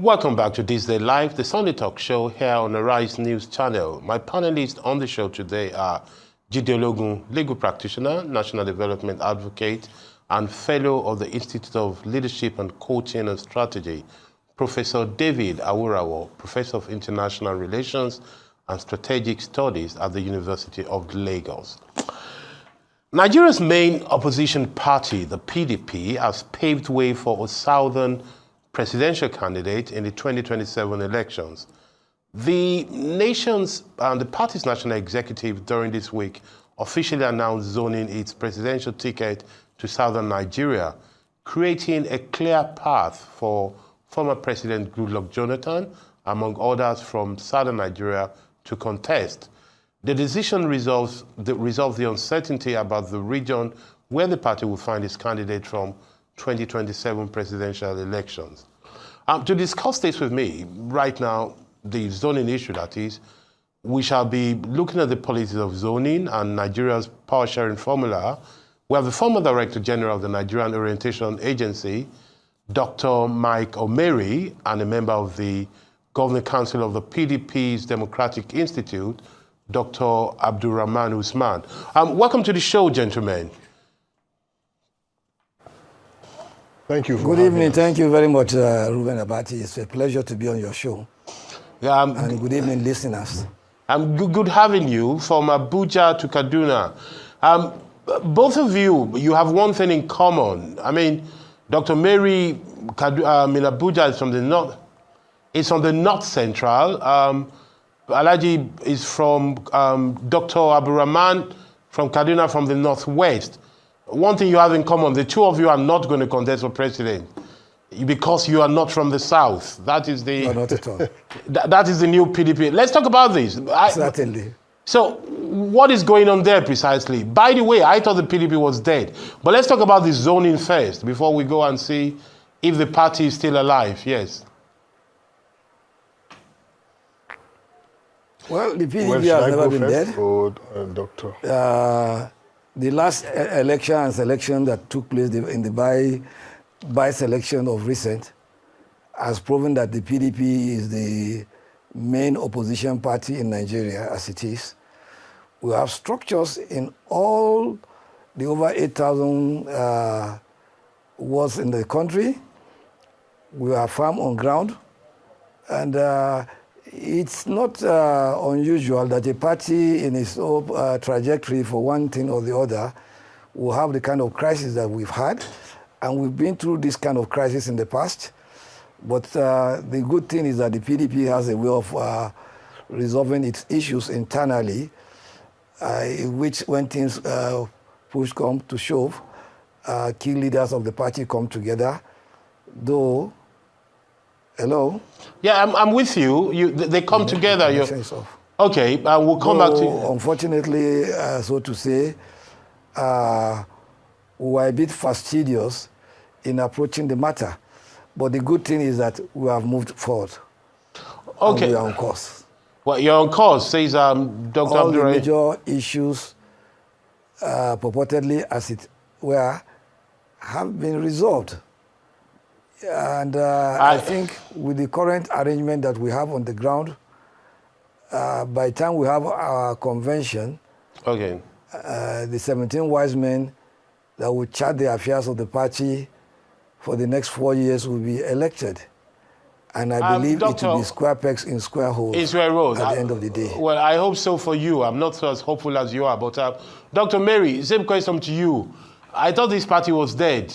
Welcome back to This Day Live, the Sunday talk show here on the Rise News channel. My panelists on the show today are Jide Ologun, legal practitioner, national development advocate, and fellow of the Institute of Leadership and Coaching and Strategy, Professor David Awurawo, professor of international relations and strategic studies at the University of Lagos. Nigeria's main opposition party, the PDP, has paved way for a southern presidential candidate in the 2027 elections. The party's national executive during this week officially announced zoning its presidential ticket to southern Nigeria, creating a clear path for former President Goodluck Jonathan, among others from southern Nigeria, to contest. The decision resolves the uncertainty about the region where the party will find its candidate from 2027 presidential elections. To discuss this with me right now, the zoning issue that is, we shall be looking at the politics of zoning and Nigeria's power sharing formula. We have the former Director General of the Nigerian Orientation Agency, Dr. Mike Omeri, and a member of the Governing Council of the PDP's Democratic Institute, Dr. Abdurrahman Usman. Welcome to the show, gentlemen. Thank you. Good evening. Thank you very much, Ruben Abati. It's a pleasure to be on your show. And good evening, listeners. Good having you from Abuja to Kaduna. Both of you have one thing in common. I mean, Dr. Mary in Abuja is from the north. It's from the north central. Alaji is from Dr. Abdurrahman from Kaduna from the northwest. One thing you have in common, the two of you are not going to contest for president because you are not from the south. That is the... No, not at all. That is the new PDP. Let's talk about this. Certainly. So what is going on there precisely? By the way, I thought the PDP was dead. But let's talk about the zoning first before we go and see if the party is still alive. Yes. Well, the PDP has never been dead. Or, doctor? The last election and selection that took place in the by-selection of recent has proven that the PDP is the main opposition party in Nigeria as it is. We have structures in all the over 8,000 wards in the country. We are firm on ground. And it's not unusual that a party in its own trajectory for one thing or the other will have the kind of crisis that we've had. And we've been through this kind of crisis in the past. But the good thing is that the PDP has a way of resolving its issues internally, in which when things push come to shove, key leaders of the party come together, though. Hello? Yeah, I'm with you. They come together. Okay, we'll come back to you. Unfortunately, so to say, we were a bit fastidious in approaching the matter. But the good thing is that we have moved forward. Okay. And we are on course. Well, you're on course, says Dr. All the Abdurrahman. major issues, purportedly as it were, have been resolved. And I think with the current arrangement that we have on the ground, by the time we have our convention, okay, the 17 wise men that will chart the affairs of the party for the next 4 years will be elected. And I believe Doctor, it will be square pegs in square holes at the end of the day. Well, I hope so for you. I'm not as hopeful as you are. But Dr. Mary, same question to you. I thought this party was dead.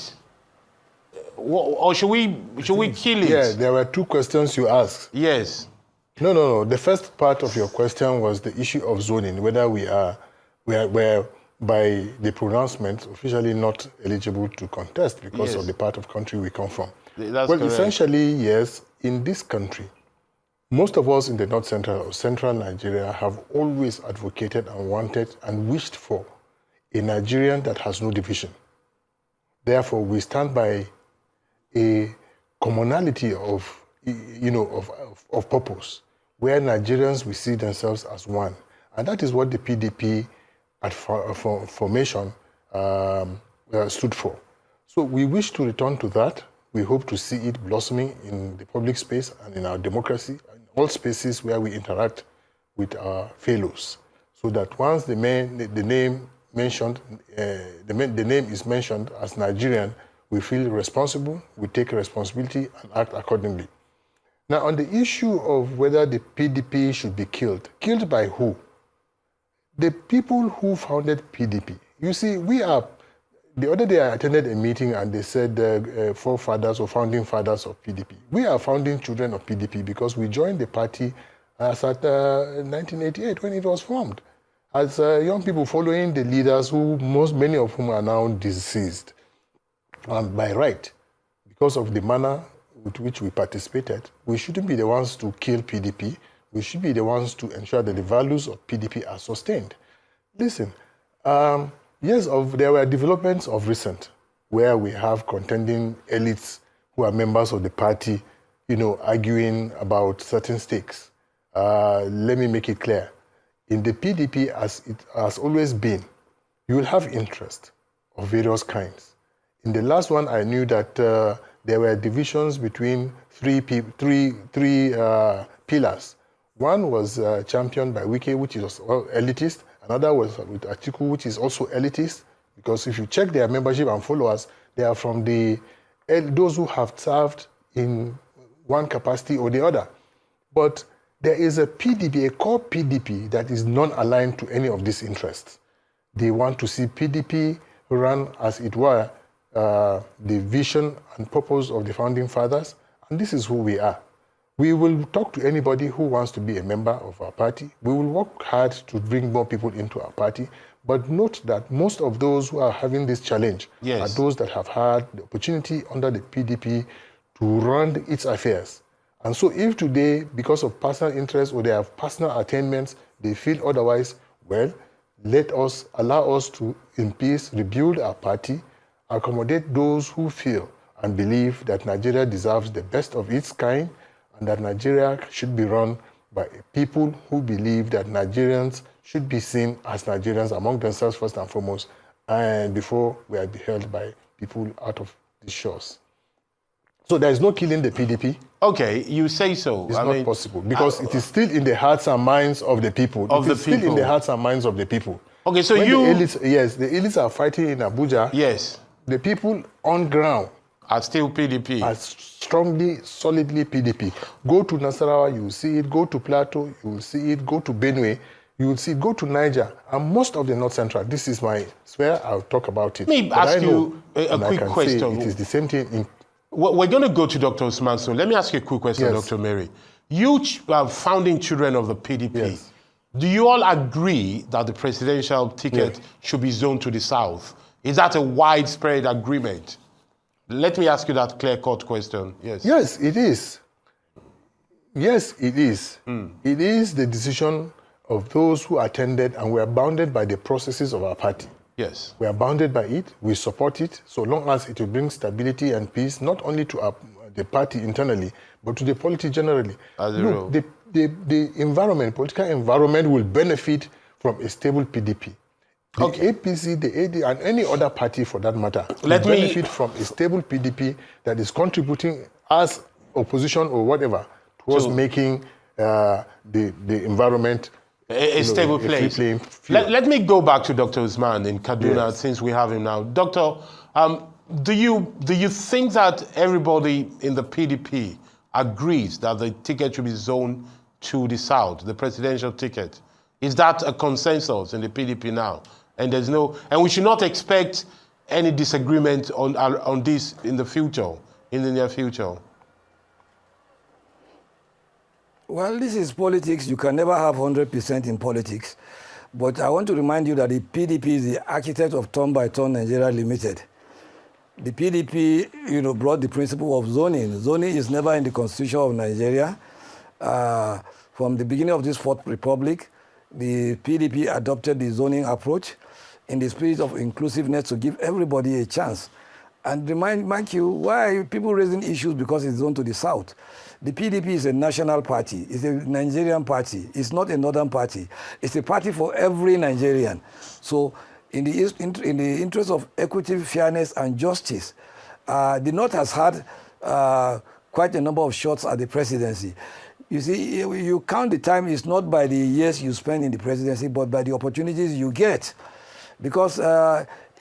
Or should we kill it? Yeah, there were two questions you asked. Yes. No. The first part of your question was the issue of zoning, whether we are by the pronouncement officially not eligible to contest because of the part of country we come from. That's well, correct. Essentially, yes, in this country, most of us in the north central or central Nigeria have always advocated and wanted and wished for a Nigerian that has no division. Therefore, we stand by a commonality of purpose, where Nigerians will see themselves as one. And that is what the PDP at formation stood for. So we wish to return to that. We hope to see it blossoming in the public space and in our democracy, in all spaces where we interact with our fellows, so that once the name is mentioned as Nigerian, we feel responsible, we take responsibility and act accordingly. Now, on the issue of whether the PDP should be killed by who? The people who founded PDP. You see, the other day I attended a meeting and they said forefathers or founding fathers of PDP. We are founding children of PDP because we joined the party as at 1988 when it was formed, as young people following the leaders many of whom are now deceased. And by right, because of the manner with which we participated, we shouldn't be the ones to kill PDP. We should be the ones to ensure that the values of PDP are sustained. Listen, yes, there were developments of recent where we have contending elites who are members of the party, arguing about certain stakes. Let me make it clear. In the PDP, as it has always been, you will have interest of various kinds. In the last one, I knew that there were divisions between three pillars. One was championed by Wike, which is elitist. Another was with Atiku, which is also elitist. Because if you check their membership and followers, they are from those who have served in one capacity or the other. But there is a PDP, a core PDP, that is non-aligned to any of these interests. They want to see PDP run, as it were, the vision and purpose of the founding fathers, and this is who we are. We will talk to anybody who wants to be a member of our party. We will work hard to bring more people into our party, but note that most of those who are having this challenge are those that have had the opportunity under the PDP to run its affairs. And so if today, because of personal interest or they have personal attainments, they feel otherwise, well, allow us to, in peace, rebuild our party, accommodate those who feel and believe that Nigeria deserves the best of its kind and that Nigeria should be run by people who believe that Nigerians should be seen as Nigerians among themselves first and foremost, and before we are beheld by people out of these shores. So there is no killing the PDP. Okay, you say so. It's not possible because it is still in the hearts and minds of the people. It is still in the hearts and minds of the people. Okay, so the elites are fighting in Abuja. Yes. The people on ground are still PDP. Are strongly, solidly PDP. Go to Nasarawa, you will see it. Go to Plateau, you will see it. Go to Benue, you will see it. Go to Niger, and most of the North Central. This is my swear. I'll talk about it. Let me ask you a quick question. It is the same thing. We're going to go to Dr. Usman soon. Let me ask you a quick question, Dr. Omeri. You founding children of the PDP. Yes. Do you all agree that the presidential ticket should be zoned to the south? Is that a widespread agreement? Let me ask you that clear-cut question. Yes. Yes, it is. Yes, it is. It is the decision of those who attended and were bounded by the processes of our party. Yes. We are bounded by it. We support it so long as it will bring stability and peace, not only to the party internally, but to the polity generally. Look, the environment, political environment will benefit from a stable PDP. The APC, the AD, and any other party for that matter will benefit from a stable PDP that is contributing as opposition or whatever towards making the environment a stable place. Let me go back to Dr. Usman in Kaduna since we have him now. Doctor, do you think that everybody in the PDP agrees that the ticket should be zoned to the south, the presidential ticket? Is that a consensus in the PDP now? And we should not expect any disagreement on this in the near future. Well, this is politics. You can never have 100% in politics. But I want to remind you that the PDP is the architect of Turn by Turn Nigeria Limited. The PDP, brought the principle of zoning. Zoning is never in the Constitution of Nigeria. From the beginning of this Fourth Republic, the PDP adopted the zoning approach in the spirit of inclusiveness to give everybody a chance. And remind you, why are people raising issues because it's zoned to the south? The PDP is a national party. It's a Nigerian party. It's not a northern party. It's a party for every Nigerian. So in the interest of equity, fairness, and justice, the North has had quite a number of shots at the presidency. You see, you count the time is not by the years you spend in the presidency, but by the opportunities you get. Because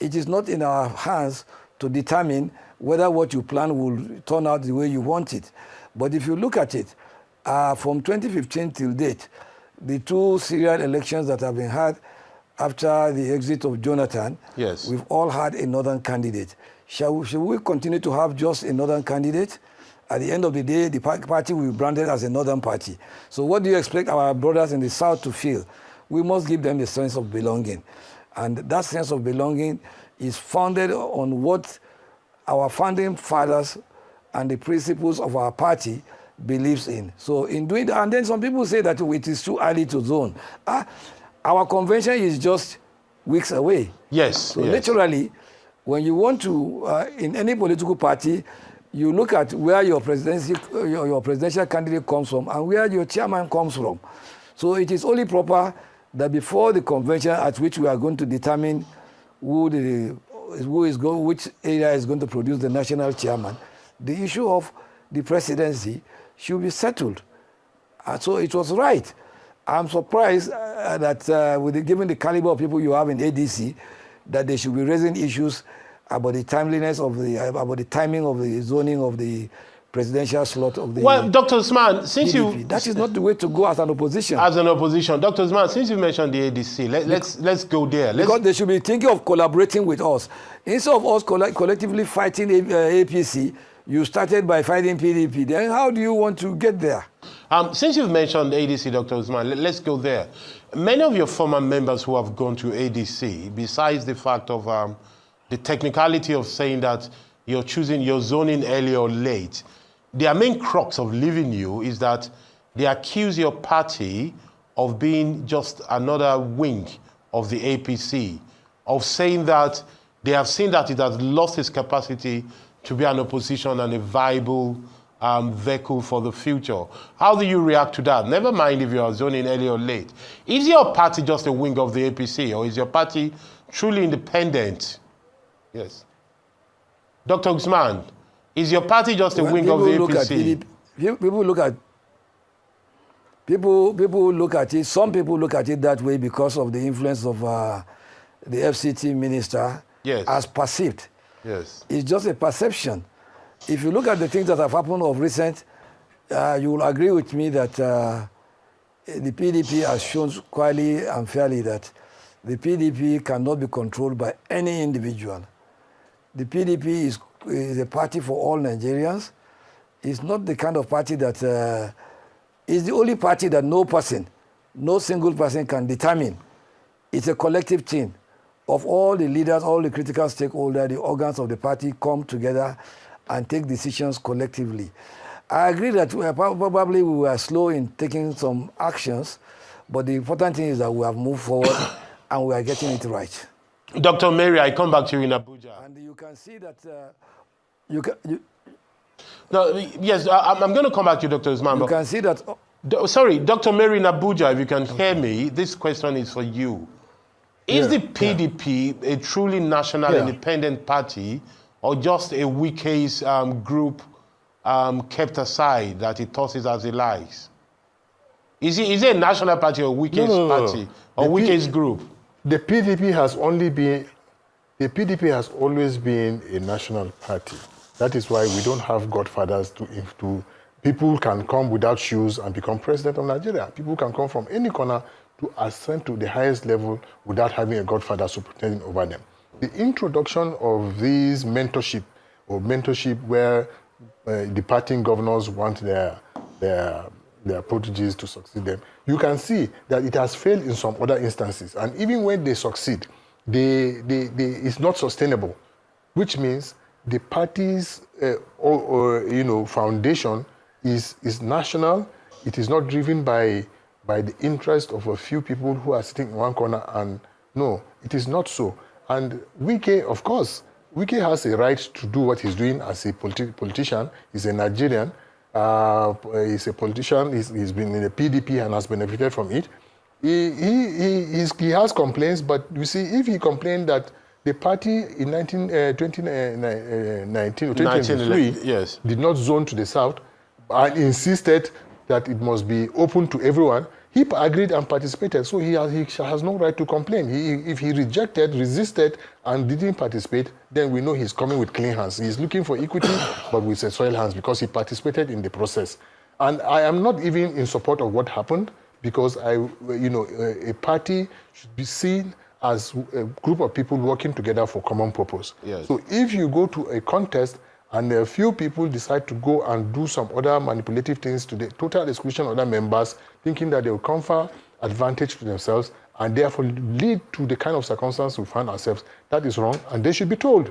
it is not in our hands to determine whether what you plan will turn out the way you want it. But if you look at it, from 2015 till date, the two serial elections that have been had after the exit of Jonathan, yes, we've all had a northern candidate. Shall we continue to have just a northern candidate? At the end of the day, the party will be branded as a northern party. So what do you expect our brothers in the south to feel? We must give them a sense of belonging. And that sense of belonging is founded on what our founding fathers and the principles of our party believes in. So in doing that, and then some people say that it is too early to zone. Our convention is just weeks away. Yes. So yes. naturally, when you want to, in any political party, you look at where your presidential candidate comes from and where your chairman comes from. So it is only proper that before the convention at which we are going to determine which area is going to produce the national chairman, the issue of the presidency should be settled. So it was right. I'm surprised that given the caliber of people you have in ADC, that they should be raising issues about the timeliness of about the timing of the zoning of the presidential slot of the. Well, Dr. Usman, since PDP. That is not the way to go as an opposition. As an opposition, Dr. Usman, since you mentioned the ADC, let's go there. Because they should be thinking of collaborating with us instead of us collectively fighting APC. You started by fighting PDP. Then how do you want to get there? Since you've mentioned ADC, Dr. Usman, let's go there. Many of your former members who have gone to ADC, besides the fact of the technicality of saying that you're zoning early or late, their main crux of leaving you is that they accuse your party of being just another wing of the APC, of saying that they have seen that it has lost its capacity to be an opposition and a viable vehicle for the future. How do you react to that? Never mind if you are zoning early or late. Is your party just a wing of the APC, or is your party truly independent? Yes. Dr. Usman, is your party just a wing of the APC? People look at it, some people look at it that way because of the influence of the FCT minister, yes, as perceived. Yes. It's just a perception. If you look at the things that have happened of recent, you will agree with me that the PDP has shown quietly and fairly that the PDP cannot be controlled by any individual. The PDP is a party for all Nigerians. It's not the kind of party that is the only party that no single person can determine. It's a collective team of all the leaders, all the critical stakeholders, the organs of the party come together and take decisions collectively. I agree that probably we were slow in taking some actions, but the important thing is that we have moved forward and we are getting it right. Dr. Omeri, I come back to you in Abuja. And you can see that yes, I'm going to come back to you, Dr. Usman. You can see that. Sorry, Dr. Omeri in Abuja, if you can hear me, this question is for you. Is the PDP a truly national independent party, or just a Wike's group kept aside that it tosses as it likes? Is it a national party or Wike's party or Wike's group? The PDP has always been a national party. That is why we don't have godfathers to people can come without shoes and become president of Nigeria. People can come from any corner to ascend to the highest level without having a godfather superintending over them. The introduction of these mentorship where departing governors want their proteges to succeed them, you can see that it has failed in some other instances. And even when they succeed, it's not sustainable, which means the party's foundation is national. It is not driven by the interest of a few people who are sitting in one corner. And no, it is not so. And Wike, of course, Wike has a right to do what he's doing as a politician. He's a Nigerian. He's a politician. He's been in the PDP and has benefited from it. He has complaints, but you see, if he complained that the party in 2019 or 2023 yes. did not zone to the south and insisted that it must be open to everyone. He agreed and participated, so he has no right to complain. If he rejected, resisted, and didn't participate, then we know he's coming with clean hands. He's looking for equity, but with soiled hands because he participated in the process. And I am not even in support of what happened because a party should be seen as a group of people working together for common purpose. Yes. So if you go to a contest and a few people decide to go and do some other manipulative things to the total exclusion of other members, thinking that they will confer advantage to themselves and therefore lead to the kind of circumstance we find ourselves, that is wrong and they should be told.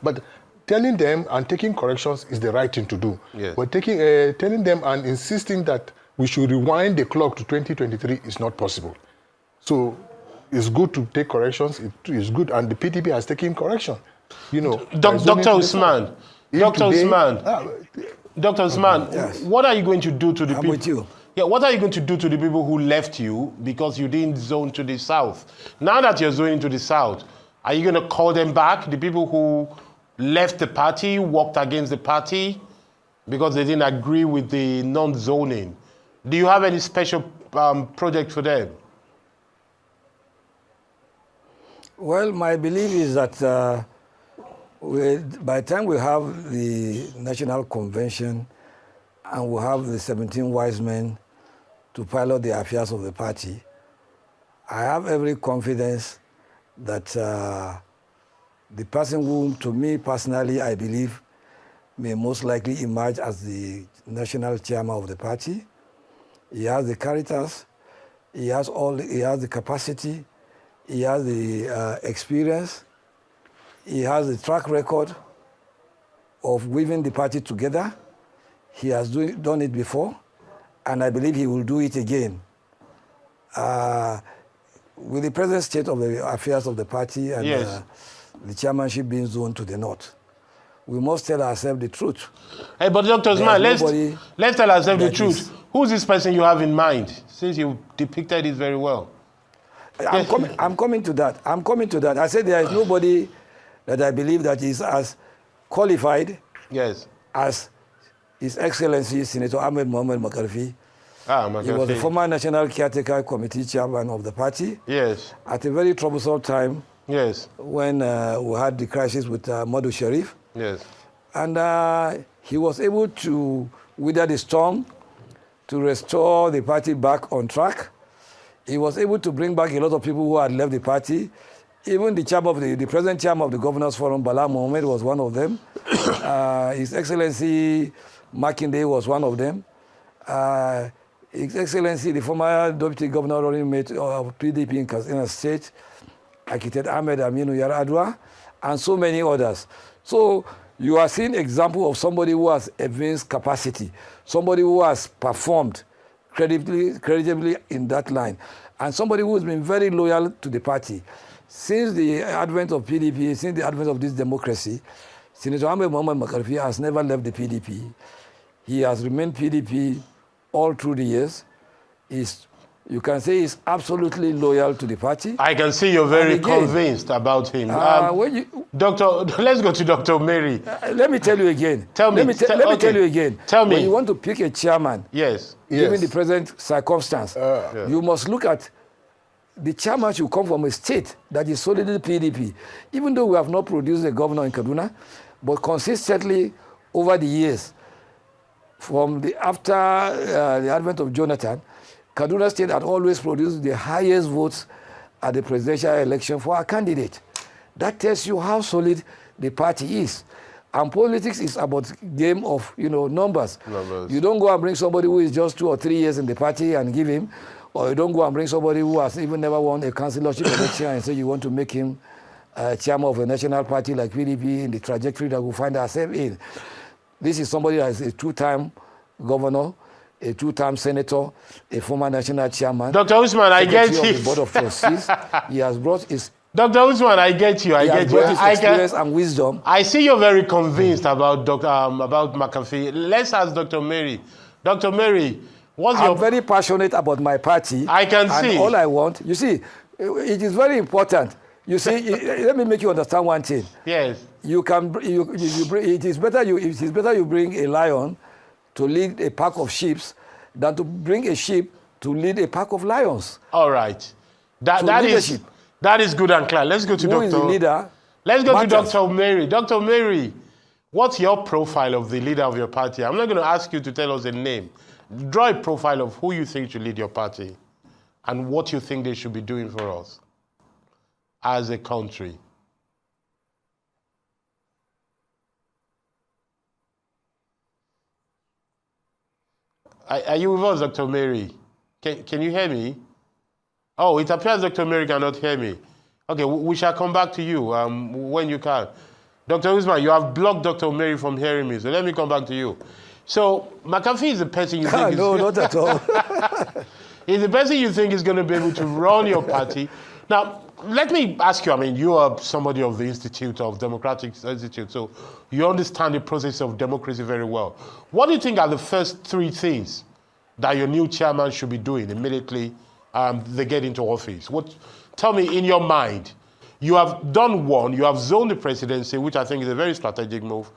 But telling them and taking corrections is the right thing to do. Yes. But telling them and insisting that we should rewind the clock to 2023 is not possible. So it's good to take corrections. It is good, and the PDP has taken correction. Dr. Usman, Dr. Usman, yes. What are you going to do to the people? I'm with you. Yeah, what are you going to do to the people who left you because you didn't zone to the south? Now that you're zoning to the south, are you going to call them back? The people who left the party, worked against the party because they didn't agree with the non-zoning. Do you have any special project for them? Well, my belief is that by the time we have the National Convention and we have the 17 wise men to pilot the affairs of the party, I have every confidence that the person whom, to me personally, I believe may most likely emerge as the national chairman of the party. He has the characters, he has the capacity, he has the experience, he has the track record of weaving the party together. He has done it before, and I believe he will do it again. With the present state of the affairs of the party and yes. The chairmanship being zoned to the north, we must tell ourselves the truth. Hey, but Dr. Usman, let's tell ourselves the truth. Who's this person you have in mind, since you depicted it very well? I'm coming to that. I said there is nobody that I believe that is as qualified yes. as His Excellency Senator Ahmed Mohamed Makarfi. He was the former National Caretaker Committee chairman of the party. Yes. At a very troublesome time. Yes. When we had the crisis with Madu Sharif. Yes. And he was able to weather the storm, to restore the party back on track. He was able to bring back a lot of people who had left the party. Even the present chairman of the Governors Forum, Bala Mohammed, was one of them. His Excellency Makinde was one of them. His Excellency, the former Deputy Governor of PDP in Katsina State, Architect Ahmed Aminu Yaradua, and so many others. So you are seeing example of somebody who has advanced capacity, somebody who has performed creditably in that line, and somebody who has been very loyal to the party. Since the advent of PDP, since the advent of this democracy, Senator Ahmed Mohamed Makarfi has never left the PDP. He has remained PDP all through the years. You can say he's absolutely loyal to the party. I can see you're very convinced about him. Let's go to Dr. Omeri. Let me tell you again. Let me tell you again. Tell me. When you want to pick a chairman, given the present circumstance, you must look at the chairman should come from a state that is solidly PDP. Even though we have not produced a governor in Kaduna, but consistently over the years, after the advent of Jonathan, Kaduna State had always produced the highest votes at the presidential election for a candidate. That tells you how solid the party is. And politics is about game of numbers. You don't go and bring somebody who is just 2 or 3 years in the party and give him, or you don't go and bring somebody who has even never won a councillorship election and say you want to make him chairman of a national party like PDP in the trajectory that we find ourselves in. This is somebody that is a 2-time governor, a 2-time senator, a former national chairman. Dr. Usman, I get you. The board of trustees. He has brought his. Dr. Usman, I get you. He has brought his experience and wisdom. I see you're very convinced about McAfee. Let's ask Dr. Mary. Dr. Mary, I'm very passionate about my party. I can see. And all I want, you see, it is very important You see, let me make you understand one thing. Yes. You can, it is better you bring a lion to lead a pack of sheep than to bring a sheep to lead a pack of lions. All right. That is good and clear. Let's go to Who is the leader? Let's go to matters. Dr. Omeri. Dr. Omeri, what's your profile of the leader of your party? I'm not going to ask you to tell us a name. Draw a profile of who you think should lead your party and what you think they should be doing for us as a country. Are you with us, Dr. Omeri? Can you hear me? Oh, it appears Dr. Omeri cannot hear me. Okay, we shall come back to you when you can. Dr. Usman, you have blocked Dr. Omeri from hearing me, so let me come back to you. So, McAfee is the person you think No, not at all. He's the person you think is going to be able to run your party. Now, let me ask you, I mean, you are somebody of the Institute of Democratic Institute, so you understand the process of democracy very well. What do you think are the first three things that your new chairman should be doing immediately they get into office? Tell me in your mind. You have done one, you have zoned the presidency, which I think is a very strategic move,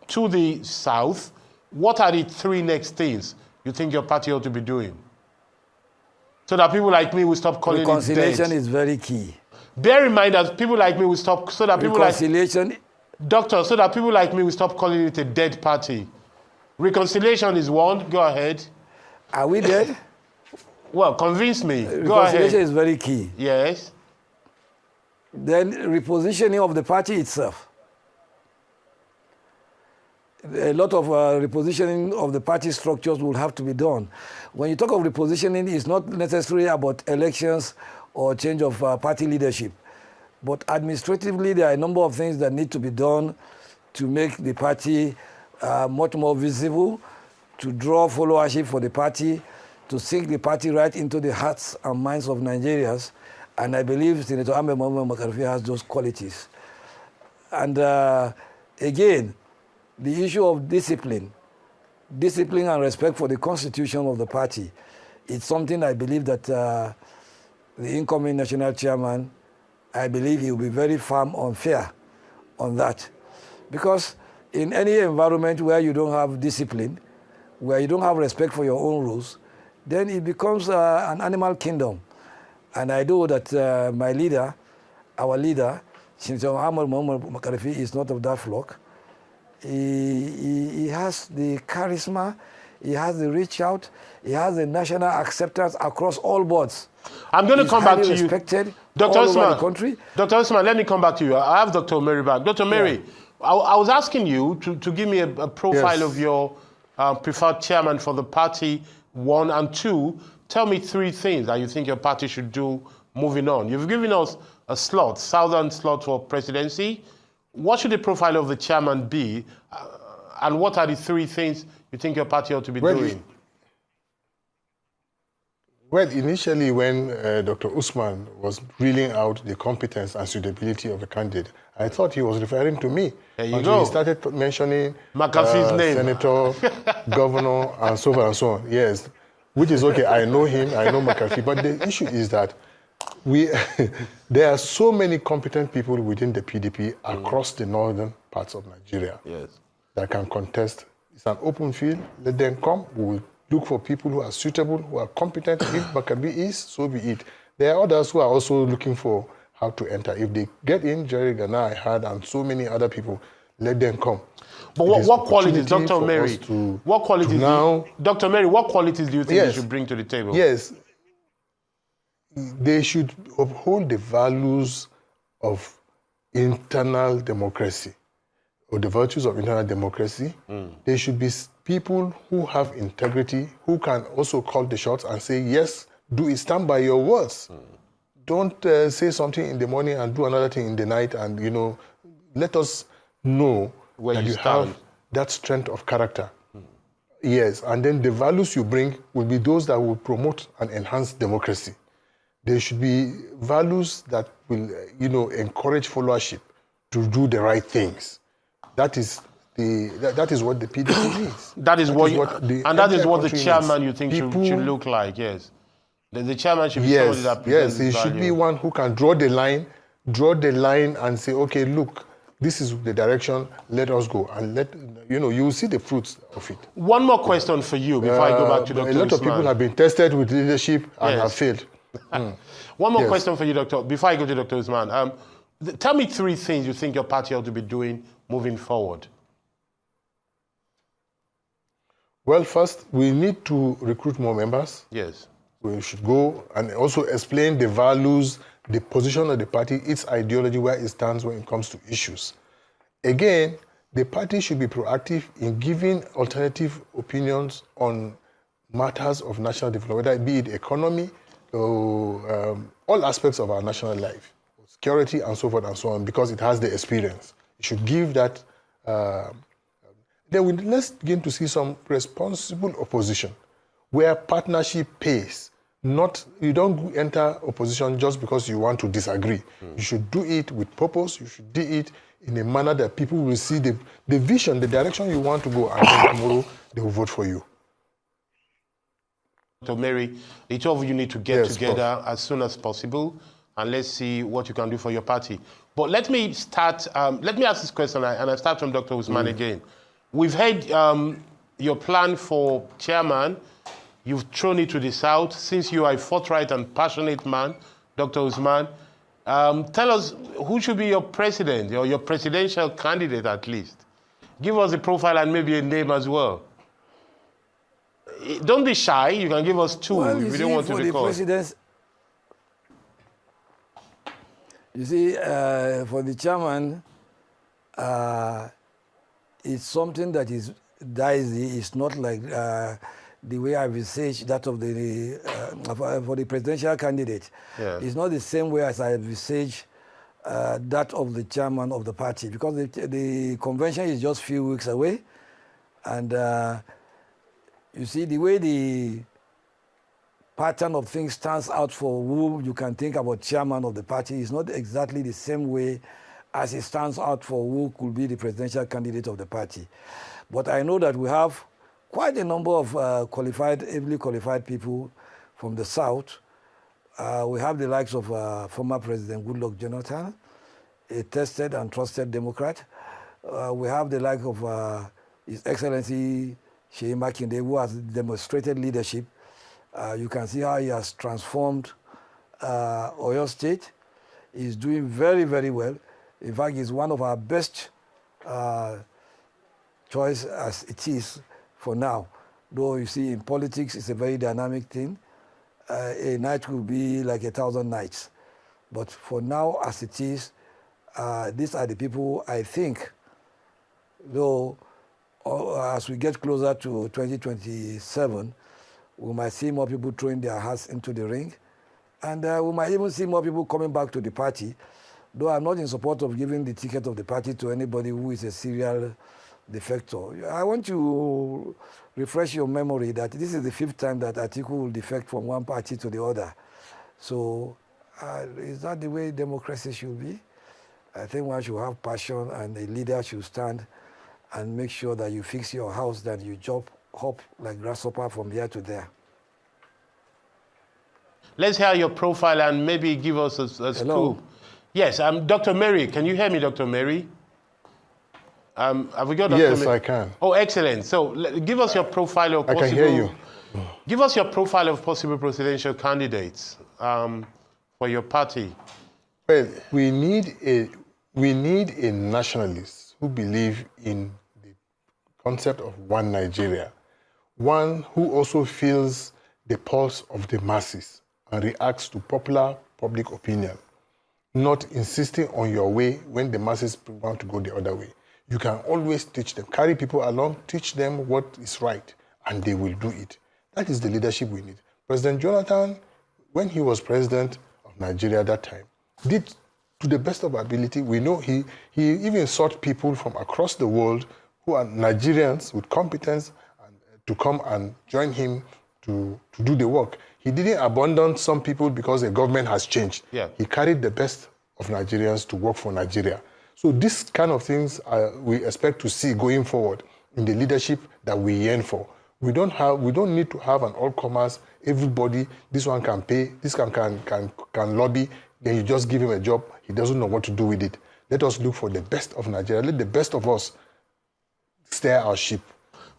to the south. What are the three next things you think your party ought to be doing? So that people like me will stop calling it dead. Reconciliation is very key. Bear in mind that people like me will stop, so that people Reconciliation. Doctor, so that people like me will stop calling it a dead party. Reconciliation is one, go ahead. Are we dead? Well, convince me, go ahead. Reconciliation is very key. Yes. Then repositioning of the party itself. A lot of repositioning of the party structures will have to be done. When you talk of repositioning, it's not necessarily about elections or change of party leadership. But administratively, there are a number of things that need to be done to make the party much more visible, to draw followership for the party, to sink the party right into the hearts and minds of Nigerians. And I believe Senator Ahmed Mohamed Makarfi has those qualities. And again, the issue of discipline and respect for the constitution of the party, it's something I believe that the incoming national chairman, I believe he will be very firm and fair on that. Because in any environment where you don't have discipline, where you don't have respect for your own rules, then it becomes an animal kingdom. And I know that my leader, our leader, Senator Ahmed Mohamed Makarfi, is not of that flock. He has the charisma, he has the reach out, he has the national acceptance across all boards. I'm going to come back to you. Respected Dr. all Usman, over the country. Dr. Usman, let me come back to you. I have Dr. Omeri back. Dr. Omeri, I was asking you to give me a profile of your preferred chairman for the party, one, and two. Tell me three things that you think your party should do moving on. You've given us a slot, southern slot for presidency. What should the profile of the chairman be? And what are the three things you think your party ought to be doing? Well, initially when Dr. Usman was reeling out the competence and suitability of the candidate, I thought he was referring to me. There you until go. He started mentioning McAfee's name. Senator, governor, and so on and so on. Yes, which is okay. I know him, I know McAfee. But the issue is that there are so many competent people within the PDP across the northern parts of Nigeria that can contest. It's an open field. Let them come. We will look for people who are suitable, who are competent. If McAfee is, so be it. There are others who are also looking for how to enter. If they get in, Jerry Ghana, I had, and so many other people, let them come. But what qualities, Dr. Omeri, Dr. Omeri, what qualities do you think they should bring to the table? Yes, they should uphold the values of internal democracy, or the virtues of internal democracy. They should be people who have integrity, who can also call the shots and say, yes, do it, stand by your words. Don't say something in the morning and do another thing in the night, and, you know, let us know where that you have that strength of character. Yes, and then the values you bring will be those that will promote and enhance democracy. There should be values that will, you know, encourage followership to do the right things. That is what the PDP needs. That is what the chairman you think should look like. Yes, the chairman should be somebody that presents he should be one who can draw the line draw the line and say, okay, look, this is the direction, let us go. And you will see the fruits of it. One more question for you before I go back to Dr. A lot of people have been tested with leadership and have failed. One more question for you, Doctor, before I go to Dr. Usman. Tell me 3 things you think your party ought to be doing moving forward. Well, first, we need to recruit more members. Yes. We should go and also explain the values, the position of the party, its ideology, where it stands when it comes to issues. Again, the party should be proactive in giving alternative opinions on matters of national development, whether it be it economy, or all aspects of our national life, security and so forth and so on, because it has the experience. It should give that. Then let's begin to see some responsible opposition, where partnership pays. Not, you don't enter opposition just because you want to disagree. You should do it with purpose. You should do it in a manner that people will see the vision, the direction you want to go, and then tomorrow they will vote for you. Dr. Omeri, the 2 of you need to get together as soon as possible, and let's see what you can do for your party. But let me start, let me ask this question, and I start from Dr. Usman again. We've heard your plan for chairman. You've thrown it to the south. Since you are a forthright and passionate man, Dr. Usman, tell us who should be your president, or your presidential candidate at least. Give us a profile and maybe a name as well. Don't be shy. You can give us 2 if you don't want to record. You see, for the chairman, it's something that is dicey. It's not like the way I envisage that of the for the presidential candidate. Yeah. It's not the same way as I envisage that of the chairman of the party, because the convention is just a few weeks away, and you see the way the pattern of things stands out for who you can think about chairman of the party is not exactly the same way as it stands out for who could be the presidential candidate of the party. But I know that we have quite a number of heavily qualified people from the South. We have the likes of former President Goodluck Jonathan, a tested and trusted Democrat. We have the like of His Excellency Sheyi Makinde, who has demonstrated leadership. You can see how he has transformed Oyo State. He's doing very, very well. In fact, he's one of our best choice as it is for now. Though you see in politics, it's a very dynamic thing. A night will be like 1,000 nights. But for now, as it is, these are the people I think, though as we get closer to 2027, we might see more people throwing their hats into the ring. And we might even see more people coming back to the party, though I'm not in support of giving the ticket of the party to anybody who is a serial defector. I want to refresh your memory that this is the 5th time that Atiku will defect from one party to the other. So is that the way democracy should be? I think one should have passion, and a leader should stand and make sure that you fix your house, that you hop like grasshopper from here to there. Let's hear your profile and maybe give us a scoop. Yes, Dr. Omeri. Can you hear me, Dr. Omeri? Have we got Dr. Yes, I can. Oh, excellent. So give us your profile of possible... I can hear you. Give us your profile of possible presidential candidates for your party. Well, we need a nationalist who believe in the concept of one Nigeria, one who also feels the pulse of the masses and reacts to popular public opinion, not insisting on your way when the masses want to go the other way. You can always teach them, carry people along, teach them what is right, and they will do it. That is the leadership we need. President Jonathan, when he was president of Nigeria at that time, did to the best of ability. We know he even sought people from across the world who are Nigerians with competence to come and join him to do the work. He didn't abandon some people because the government has changed. Yeah. He carried the best of Nigerians to work for Nigeria. So this kind of things we expect to see going forward in the leadership that we yearn for. We don't need to have an all-comers, everybody, this one can pay, this can lobby, then you just give him a job, he doesn't know what to do with it. Let us look for the best of Nigeria. Let the best of us steer our ship.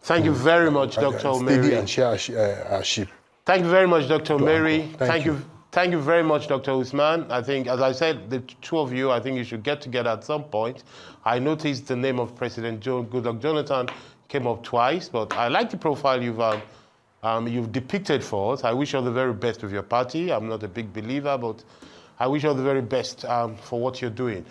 Thank you very much, Dr. Steady Omeri. and share our ship. Thank you very much, Dr. Omeri. Thank you. Thank you very much, Dr. Usman. I think, as I said, the two of you, I think you should get together at some point. I noticed the name of President Goodluck Jonathan came up twice, but I like the profile you've depicted for us. I wish you all the very best with your party. I'm not a big believer, but I wish you all the very best for what you're doing.